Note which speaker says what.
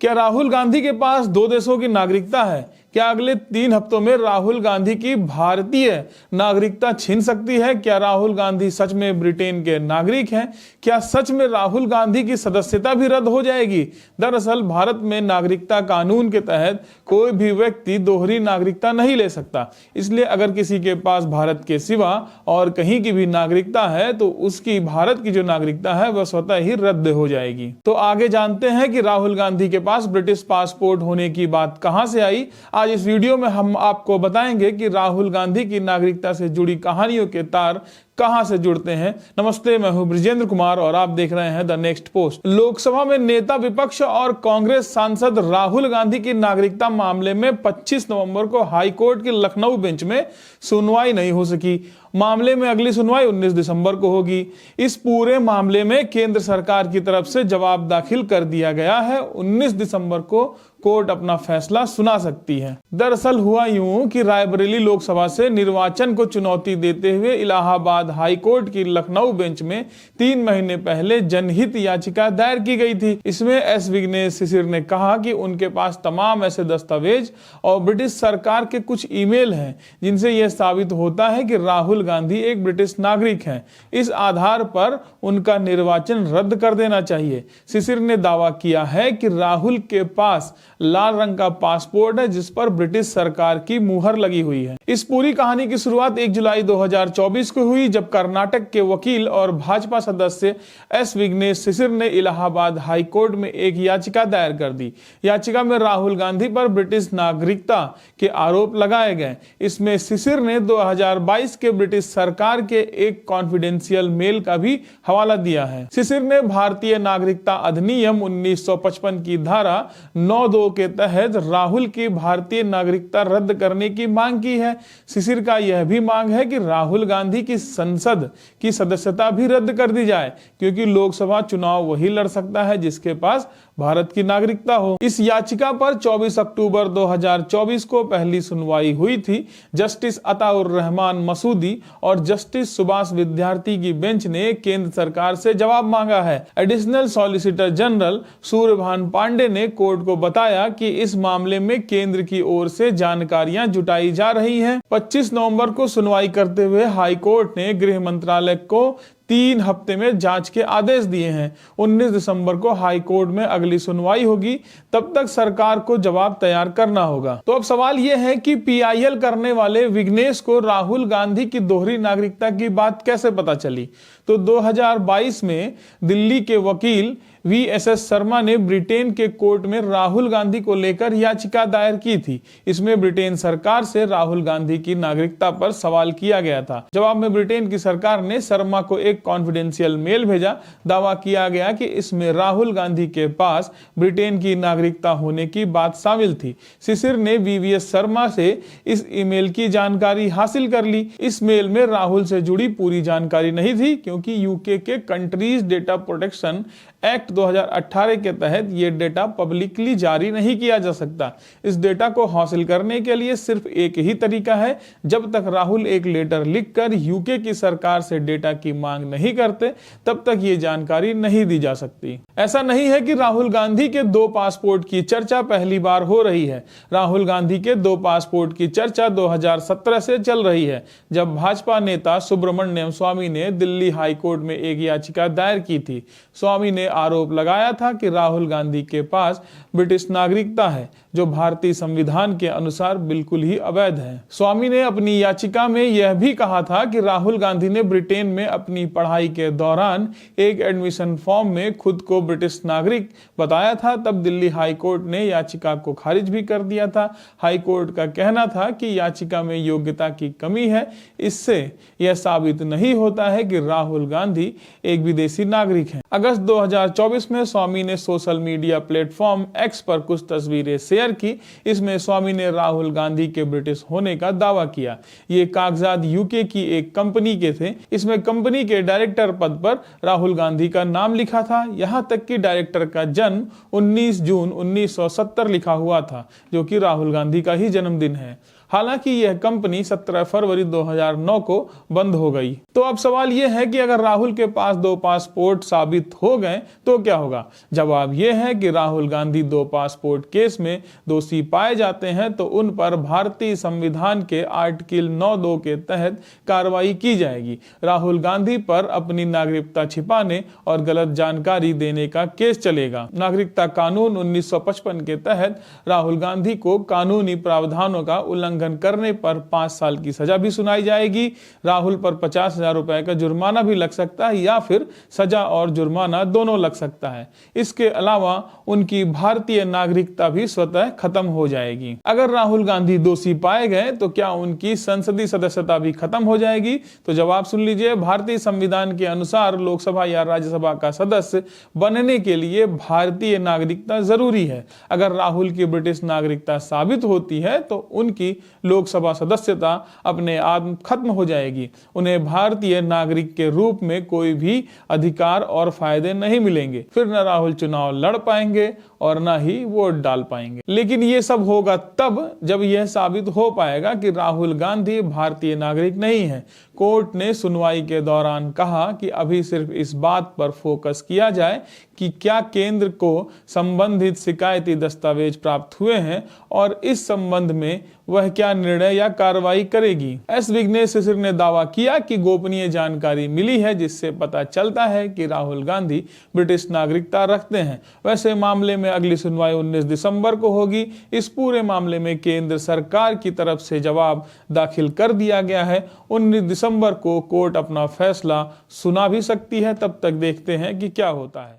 Speaker 1: क्या राहुल गांधी के पास 2 देशों की नागरिकता है? क्या अगले 3 हफ्तों में राहुल गांधी की भारतीय नागरिकता छिन सकती है? क्या राहुल गांधी सच में ब्रिटेन के नागरिक हैं? क्या सच में राहुल गांधी की सदस्यता भी रद्द हो जाएगी? दरअसल भारत में नागरिकता कानून के तहत कोई भी व्यक्ति दोहरी नागरिकता नहीं ले सकता। इसलिए अगर किसी के पास भारत के सिवा और कहीं की भी नागरिकता है तो उसकी भारत की जो नागरिकता है वह स्वतः ही रद्द हो जाएगी। तो आगे जानते हैं कि राहुल गांधी के पास ब्रिटिश पासपोर्ट होने की बात कहां से आई। आज इस वीडियो में हम आपको बताएंगे कि राहुल गांधी की नागरिकता से जुड़ी कहानियों के तार कहां से जुड़ते हैं। नमस्ते, मैं हूं ब्रिजेंद्र कुमार और आप देख रहे हैं द नेक्स्ट पोस्ट। लोकसभा में नेता विपक्ष और कांग्रेस सांसद राहुल गांधी की नागरिकता मामले में 25 नवंबर को हाई कोर्ट की लखनऊ बेंच में सुनवाई नहीं हो सकी। मामले में अगली सुनवाई 19 दिसंबर को होगी। इस पूरे मामले में केंद्र सरकार की तरफ से जवाब दाखिल कर दिया गया है। 19 दिसंबर को कोर्ट अपना फैसला सुना सकती है। दरअसल हुआ यूं कि रायबरेली लोकसभा से निर्वाचन को चुनौती देते हुए इलाहाबाद हाई कोर्ट की लखनऊ बेंच में 3 महीने पहले जनहित याचिका दायर की गई थी। इसमें एस विघ्नेश शिशिर ने कहा कि उनके पास तमाम ऐसे दस्तावेज और ब्रिटिश सरकार के कुछ ईमेल हैं जिनसे यह साबित होता है कि राहुल गांधी एक ब्रिटिश नागरिक हैं। इस आधार पर उनका निर्वाचन रद्द कर देना चाहिए। शिशिर ने दावा किया है कि राहुल के पास लाल रंग का पासपोर्ट है जिस पर ब्रिटिश सरकार की मुहर लगी हुई है। इस पूरी कहानी की शुरुआत 1 जुलाई 2024 को हुई जब कर्नाटक के वकील और भाजपा सदस्य एस विघ्नेश शिशिर ने इलाहाबाद हाई कोर्ट में एक याचिका दायर कर दी। याचिका में राहुल गांधी पर ब्रिटिश नागरिकता के आरोप लगाए गए। इसमें शिशिर ने 2022 के ब्रिटिश सरकार के एक कॉन्फिडेंशियल मेल का भी हवाला दिया है। शिशिर ने भारतीय नागरिकता अधिनियम 1955 की धारा 9(2) के तहत राहुल की भारतीय नागरिकता रद्द करने की मांग की है। शिशिर का यह भी मांग है कि राहुल गांधी की संसद की सदस्यता भी रद्द कर दी जाए क्योंकि लोकसभा चुनाव वही लड़ सकता है जिसके पास भारत की नागरिकता हो। इस याचिका पर 24 अक्टूबर 2024 को पहली सुनवाई हुई थी। जस्टिस अताउर रहमान मसूदी और जस्टिस सुभाष विद्यार्थी की बेंच ने केंद्र सरकार से जवाब मांगा है। Additional solicitor general Suryabhan Pandey ने कोर्ट को बताया कि इस मामले में केंद्र की ओर से जानकारियां जुटाई जा रही हैं। 25 नवंबर को सुनवाई करते हुए हाई कोर्ट ने गृह मंत्रालय को 3 हफ्ते में जांच के आदेश दिए हैं। 19 दिसंबर को हाई कोर्ट में अगली सुनवाई होगी। तब तक सरकार को जवाब तैयार करना होगा। तो अब सवाल यह है कि पीआईएल करने वाले विघ्नेश को राहुल गांधी की दोहरी नागरिकता की बात कैसे पता चली? तो 2022 में दिल्ली के वकील वीएसएस शर्मा ने ब्रिटेन के कोर्ट में राहुल गांधी को लेकर याचिका दायर की थी। इसमें ब्रिटेन सरकार से राहुल गांधी की नागरिकता पर सवाल किया गया था। जवाब में ब्रिटेन की सरकार ने शर्मा को एक कॉन्फिडेंशियल मेल भेजा। दावा किया गया कि इसमें राहुल गांधी के पास ब्रिटेन की नागरिकता होने की बात शामिल थी। शिशिर ने वीवीएस शर्मा से इस ईमेल की जानकारी हासिल कर ली। इस मेल में राहुल से जुड़ी पूरी जानकारी नहीं थी क्योंकि यूके के कंट्रीज डेटा प्रोटेक्शन एक्ट 2018 के तहत ये डेटा पब्लिकली जारी नहीं किया जा सकता। इस डेटा को हासिल करने के लिए सिर्फ एक ही तरीका है, जब तक राहुल एक लेटर लिखकर यूके की सरकार से डेटा की मांग नहीं करते तब तक ये जानकारी नहीं दी जा सकती। ऐसा नहीं है कि राहुल गांधी के 2 पासपोर्ट की चर्चा पहली बार हो रही है। राहुल गांधी के 2 पासपोर्ट की चर्चा 2017 से चल रही है जब भाजपा नेता सुब्रमण्यम स्वामी ने दिल्ली हाई कोर्ट में एक याचिका दायर की थी। स्वामी ने आरोप लगाया था कि राहुल गांधी के पास ब्रिटिश नागरिकता है जो भारतीय संविधान के अनुसार बिल्कुल ही अवैध है। स्वामी ने अपनी याचिका में यह भी कहा था कि राहुल गांधी ने ब्रिटेन में अपनी पढ़ाई के दौरान एक एडमिशन फॉर्म में खुद को ब्रिटिश नागरिक बताया था। तब दिल्ली हाई कोर्ट ने याचिका को खारिज भी कर दिया था। हाई कोर्ट का कहना था कि याचिका में योग्यता की कमी है। इससे यह साबित नहीं होता है कि राहुल गांधी एक विदेशी नागरिक है। अगस्त 2024 में स्वामी ने सोशल मीडिया प्लेटफॉर्म एक्स पर कुछ तस्वीरें शेयर की। इसमें स्वामी ने राहुल गांधी के ब्रिटिश होने का दावा किया। ये कागजात यूके की एक कंपनी के थे। इसमें कंपनी के डायरेक्टर पद पर राहुल गांधी का नाम लिखा था। यहां तक कि डायरेक्टर का जन्म 19 जून 1970 लिखा हुआ था जो कि राहुल गांधी का ही जन्मदिन है। हालांकि यह कंपनी 17 फरवरी 2009 को बंद हो गई। तो अब सवाल यह है कि अगर राहुल के पास 2 पासपोर्ट साबित हो गए तो क्या होगा? जवाब यह है कि राहुल गांधी 2 पासपोर्ट केस में दोषी पाए जाते हैं तो उन पर भारतीय संविधान के आर्टिकल 9(2) के तहत कार्रवाई की जाएगी। राहुल गांधी पर अपनी नागरिकता छिपाने और गलत जानकारी देने का केस चलेगा। नागरिकता कानून 1955 के तहत राहुल गांधी को कानूनी प्रावधानों का उल्लंघन करने पर 5 साल की सजा भी सुनाई जाएगी। राहुल पर 50,000 रुपए का जुर्माना भी लग सकता है या फिर सजा और जुर्माना दोनों लग सकता है। इसके अलावा उनकी भारतीय नागरिकता भी स्वतः खत्म हो जाएगी। अगर राहुल गांधी दोषी पाए गए तो क्या उनकी संसदीय सदस्यता भी खत्म हो जाएगी? तो जवाब सुन लीजिए। भारतीय संविधान के अनुसार लोकसभा या राज्यसभा का सदस्य बनने के लिए भारतीय नागरिकता जरूरी है। अगर राहुल की ब्रिटिश नागरिकता साबित होती है तो उनकी लोकसभा सदस्यता अपने आप खत्म हो जाएगी। उन्हें भारतीय नागरिक के रूप में कोई भी अधिकार और फायदे नहीं मिलेंगे। फिर न राहुल चुनाव लड़ पाएंगे और न ही वोट डाल पाएंगे। लेकिन ये सब होगा तब जब यह साबित हो पाएगा कि राहुल गांधी भारतीय नागरिक नहीं है। कोर्ट ने सुनवाई के दौरान कहा कि अभी सिर्फ इस बात पर फोकस किया जाए कि क्या केंद्र को संबंधित शिकायती दस्तावेज प्राप्त हुए हैं और इस संबंध में वह क्या निर्णय या कार्रवाई करेगी। एस विघ्नेश शिशिर ने दावा किया कि गोपनीय जानकारी मिली है जिससे पता चलता है कि राहुल गांधी ब्रिटिश नागरिकता रखते हैं। वैसे मामले में अगली सुनवाई 19 दिसंबर को होगी। इस पूरे मामले में केंद्र सरकार की तरफ से जवाब दाखिल कर दिया गया है। 19 दिसंबर को कोर्ट अपना फैसला सुना भी सकती है। तब तक देखते हैं कि क्या होता है।